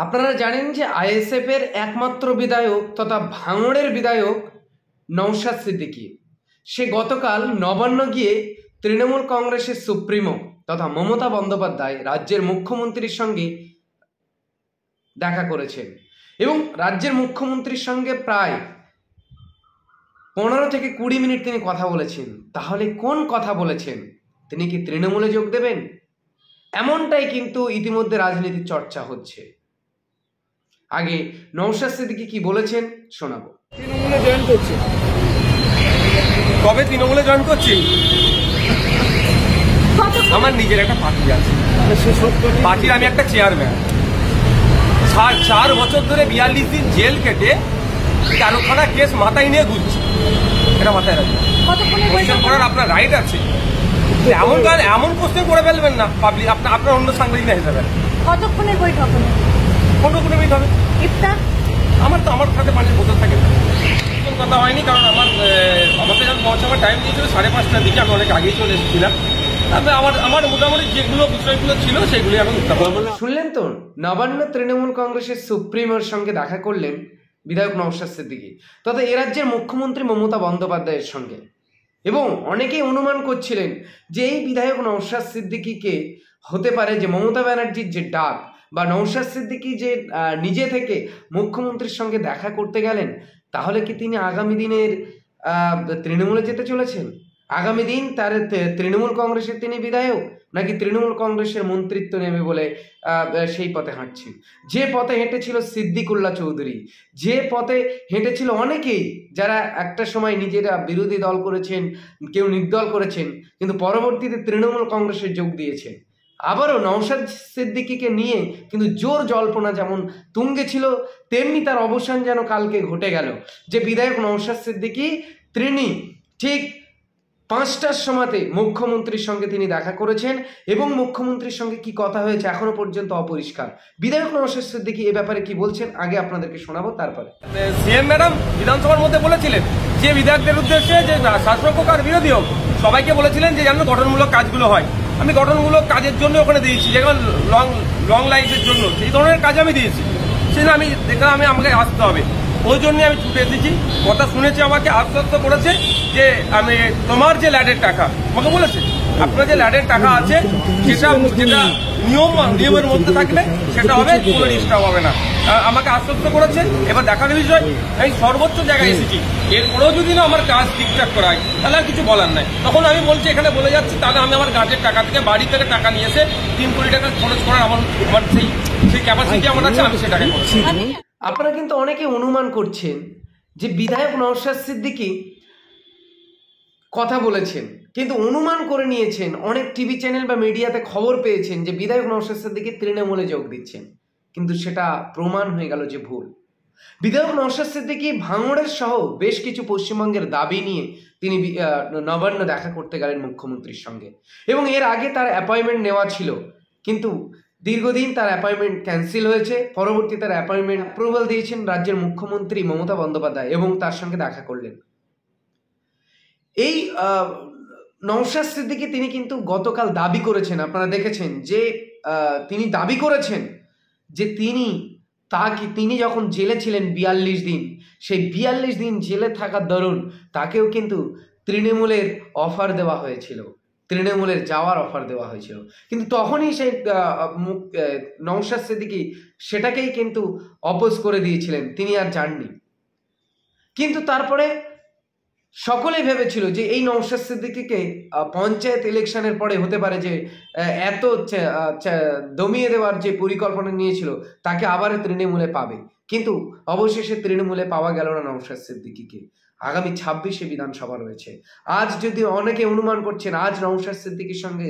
আপনারা জানেন যে আইএসএফ এর একমাত্র বিধায়ক তথা ভাঙড়ের বিধায়ক নওশাদ সিদ্দিকী সে গতকাল নবান্ন গিয়ে তৃণমূল কংগ্রেসের সুপ্রিমো তথা মমতা বন্দ্যোপাধ্যায় রাজ্যের মুখ্যমন্ত্রীর সঙ্গে দেখা করেছেন এবং রাজ্যের মুখ্যমন্ত্রীর সঙ্গে প্রায় 15 থেকে 20 মিনিট তিনি কথা বলেছেন। তাহলে কোন কথা বলেছেন? তিনি কি তৃণমূলে যোগ দেবেন? এমনটাই কিন্তু ইতিমধ্যে রাজনীতির চর্চা হচ্ছে। আগে নওশাদ সিদ্দিকী কি বলেছেন শোনাবো। তৃণমূলে জয়েন করছি। কবে তৃণমূলে জয়েন করছি? আমার নিজের একটা পার্টি আছে, পার্টির আমি একটা চেয়ারম্যান। 4 বছর ধরে 42 দিন জেল কেটে 13খানা কেস মাথায় নিয়ে ঘুরছি। এটা মাথায় রাখবেন, কোশ্চেন করার আপনার রাইট আছে। এমন কোশ্চেন করে ফেলবেন না পাবলিক, আপনার অন্য সাংবাদিক না হিসাবে। কতক্ষণের বৈঠক? 15 মিনিট হবে। ইফতার আমার সাথে পানির বোতল থাকে, কথা হয়নি। কারণ আমাকে যখন পৌঁছাবার টাইম দিয়েছিল 5:30টার দিকে, আমি অনেক আগেই চলে এসেছিলাম। তবে আমার মোটামুটি যেগুলো বিষয়গুলো ছিল সেগুলি আমি উত্থাপন। শুনলেন তো, নবান্ন তৃণমূল কংগ্রেসের সুপ্রিমোর সঙ্গে দেখা করলেন বিধায়ক নওশাদ সিদ্দিকী তথা এ রাজ্যের মুখ্যমন্ত্রী মমতা বন্দ্যোপাধ্যায়ের সঙ্গে। এবং অনেকেই অনুমান করছিলেন যে এই বিধায়ক নওশাদ সিদ্দিকীকে হতে পারে যে মমতা ব্যানার্জির যে ডাক বা নওশাদ সিদ্দিকী যে নিজে থেকে মুখ্যমন্ত্রীর সঙ্গে দেখা করতে গেলেন, তাহলে কি তিনি আগামী দিনের তৃণমূলে যেতে চলেছেন? আগামী দিন তার তৃণমূল কংগ্রেসের তিনি বিধায়ক, নাকি তৃণমূল কংগ্রেসের মন্ত্রিত্ব নেবে বলে সেই পথে হাঁটছেন? যে পথে হেঁটেছিল সিদ্দিকুল্লাহ চৌধুরী, যে পথে হেঁটেছিল অনেকেই যারা একটা সময় নিজেরা বিরোধী দল করেছেন, কেউ নির্দল করেছেন, কিন্তু পরবর্তীতে তৃণমূল কংগ্রেসে যোগ দিয়েছেন। আবারও নওশাদ সিদ্দিকীকে নিয়ে কিন্তু জোর জল্পনা যেমন তুঙ্গে ছিল, তেমনি তার অবসান যেন কালকে ঘটে গেল। যে বিধায়ক নওশাদ সিদ্দিকী তিনি ঠিক 5টার সময়তে মুখ্যমন্ত্রীর সঙ্গে তিনি দেখা করেছেন এবং মুখ্যমন্ত্রীর সঙ্গে কি কথা হয়েছে এখনো পর্যন্ত অপরিষ্কার। বিধায়ক নওশাদ সিদ্দিকী এ ব্যাপারে কি বলছেন আগে আপনাদেরকে শোনাবো। তারপরে সিএম ম্যাডাম বিধানসভার মধ্যে বলেছিলেন যে বিধায়কদের উদ্দেশ্যে যে শাসক আর বিরোধী হোক সবাইকে বলেছিলেন যে যেন গঠনমূলক কাজগুলো হয়। আমি গঠনমূলক কাজের জন্য ওখানে দিয়েছি, যেমন লং লাইফের জন্য সেই ধরনের কাজ আমি দিয়েছি। সেটা আমি দেখলাম আমাকে আসতে হবে, ওই জন্যই আমি ছুটে এসেছি। কথা শুনেছি, আমাকে আশ্বস্ত করেছে যে আমি তোমার যে ল্যাডের টাকা আমাকে বলেছে, আপনার যে ল্যাডের টাকা আছে যেটা নিয়মের মধ্যে থাকলে সেটা হবে, কোনো ডিস্টার্ব হবে না, আমাকে আশ্বস্ত করেছে। এবার দেখার বিষয়, আমি সর্বোচ্চ জায়গায় এসেছি, এরপরেও যদি না আমার কাজ ঠিকঠাক করা হয় তাহলে আর কিছু বলার নাই। তখন আমি বলছি, এখানে বলে যাচ্ছি, তাহলে আমি আমার গাছের টাকা থেকে বাড়ি থেকে টাকা নিয়ে এসে 3 কোটি টাকা খরচ করার আমার সেই ক্যাপাসিটি আমার আছে, আমি সেটাকে করছি। আপনারা কিন্তু অনেকে অনুমান করছেন যে বিধায়ক নওশাদ সিদ্দিকী কথা বলেছেন, কিন্তু অনুমান করে নিয়েছেন, অনেক টিভি চ্যানেল বা মিডিয়াতে খবর পেয়েছেন যে বিধায়ক নওশাদ সিদ্দিকী তৃণমূলে যোগ দিচ্ছেন, কিন্তু সেটা প্রমাণ হয়ে গেল যে ভুল। বিধায়ক নওশাদ সিদ্দিকী ভাঙড়ের সহ বেশ কিছু পশ্চিমবঙ্গের দাবি নিয়ে তিনি নবান্ন দেখা করতে গেলেন মুখ্যমন্ত্রীর সঙ্গে এবং এর আগে তার অ্যাপয়েন্টমেন্ট নেওয়া ছিল, কিন্তু দীর্ঘদিন তার অ্যাপয়েন্টমেন্ট ক্যান্সেল হয়েছে। পরবর্তী তার অ্যাপয়েন্টমেন্ট অ্যাপ্রুভাল দিয়েছেন রাজ্যের মুখ্যমন্ত্রী মমতা বন্দ্যোপাধ্যায় এবং তার সঙ্গে দেখা করলেন। এই নওশাদ সিদ্দিকী তিনি কিন্তু গতকাল দাবি করেছেন, আপনারা দেখেছেন যে তিনি দাবি করেছেন যে তিনি যখন জেলে ছিলেন 42 দিন, সেই 42 দিন জেলে থাকার দরুন তাকেও কিন্তু তৃণমূলের অফার দেওয়া হয়েছিল, তৃণমূলের যাওয়ার অফার দেওয়া হয়েছিল, কিন্তু তখনই সেই নওশাদ সিদ্দিকী সেটাকেই কিন্তু অপোজ করে দিয়েছিলেন, তিনি আর যাননি। কিন্তু তারপরে সকলেই ভেবেছিল যে এই নওশাদ সিদ্দিকীকে পঞ্চায়েত ইলেকশনের পরে হতে পারে যে এত দমিয়ে দেওয়ার যে পরিকল্পনা নিয়েছিল তাকে আবার তৃণমূলে পাবে, কিন্তু অবশেষে তৃণমূলে পাওয়া গেল না নওশাদ সিদ্দিকীকে। আগামী 26শে বিধানসভা রয়েছে। আজ যদি অনেকে অনুমান করছেন আজ নওশাদ সিদ্দিকীর সঙ্গে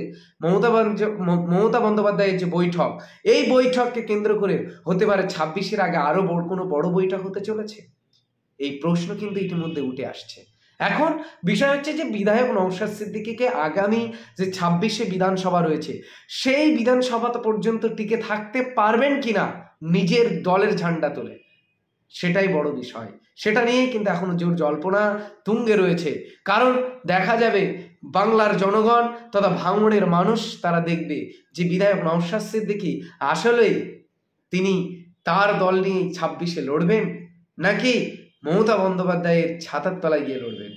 মমতা বন্দ্যোপাধ্যায়ের যে বৈঠক, এই বৈঠককে কেন্দ্র করে হতে পারে 26-এর আগে আরো কোনো বড় বৈঠক হতে চলেছে। এই প্রশ্ন কিন্তু ইতিমধ্যে উঠে আসছে। এখন বিষয় হচ্ছে যে বিধায়ক নওশাদ সিদ্দিকীকে আগামী যে 26শে বিধানসভা রয়েছে সেই বিধানসভা পর্যন্ত টিকে থাকতে পারবেন কিনা নিজের দলের ঝান্ডা তোলে, সেটাই বড় বিষয়। সেটা নিয়েই কিন্তু এখনো জোর জল্পনা তুঙ্গে রয়েছে। কারণ দেখা যাবে বাংলার জনগণ তথা ভাঙড়ের মানুষ তারা দেখবে যে বিধায়ক নওশাদ সিদ্দিকী আসলেই তিনি তার দল নিয়ে 26-এ লড়বেন, নাকি মমতা বন্দ্যোপাধ্যায়ের ছাতার তলায় গিয়ে লড়বেন?